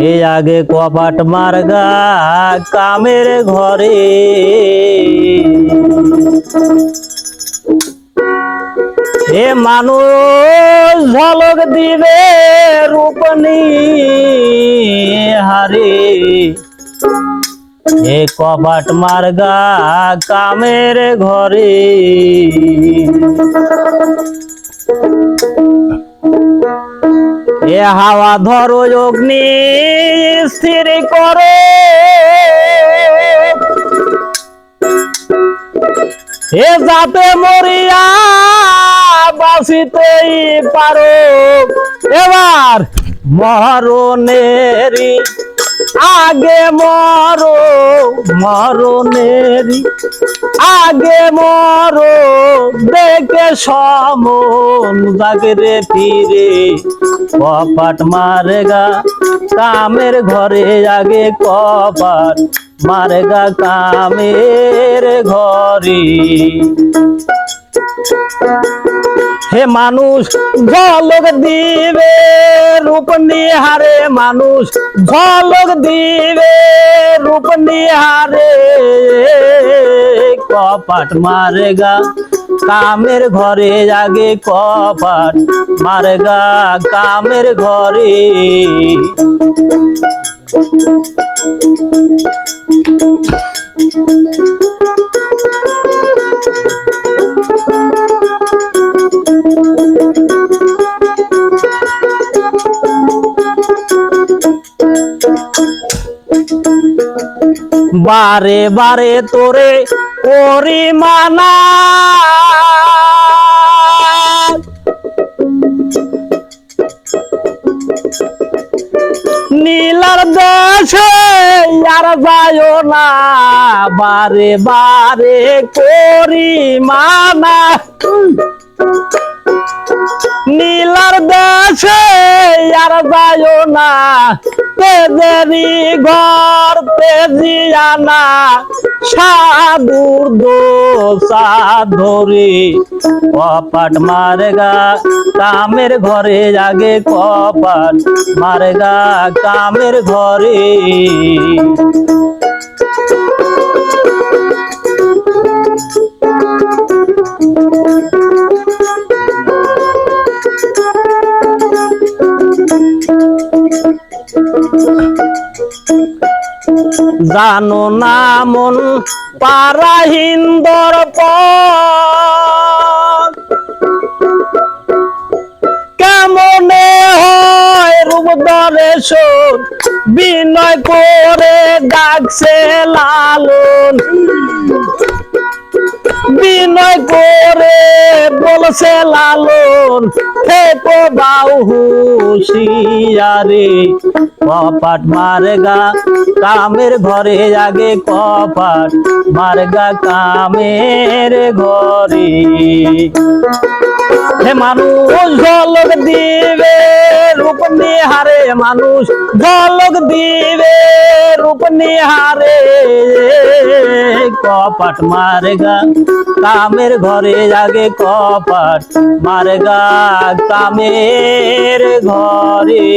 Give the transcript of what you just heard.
এ আগে কপাট মার্গা কামের ঘরে এ মানুষ ঝলক দিবে রূপনি হারে এ কপাট মার্গা কামের ঘরে এ হাওয়া ধরো অগ্নি স্থির করো এ যাতে মরিয়া বাঁচিতেই পারো এবার মরণেরই আগে মরো মরণেরই আগে মরো দেখে সমন জাগরে ফিরে কপাট মারেগা কামের ঘরে আগে কপাট মারেগা কামের ঘরে হে মানুষ ঝলক দিবে রূপ নিহারে মানুষ ঝলক দিবে রূপ নিহারে কপাট মারেগা কামের ঘরে আগে কপাট মারেগা কামের ঘরে বারে বারে তোরে করি মানা নীলার দেশে আর যায়ও না বারে বারে করি মানা নীলার দেশে আর যায়ও না তেজেরি ঘর তেজিয়ানা সাধুর দোষা ধরে কপাট মারেগা কামের ঘরে আগে কপাট মারেগা কামের ঘরে জানো না মন পারা হিন্দর কেমনে হয় রূপ দর্শন বিনয় করে ডাকছে লালন বিনয় করে বলছে লালন থেকো বাউ হুশিয়ারে কপাট মারেগা কামের ঘরে আগে কপাট মারেগা কামের ঘরে হে মানুষ ঝলক দিবে রূপ নিহারে মানুষ ঝলক দিবে রূপ নিহারে কপাট মারেগা কামের ঘরে আগে কপাট মারেগা কামের ঘরে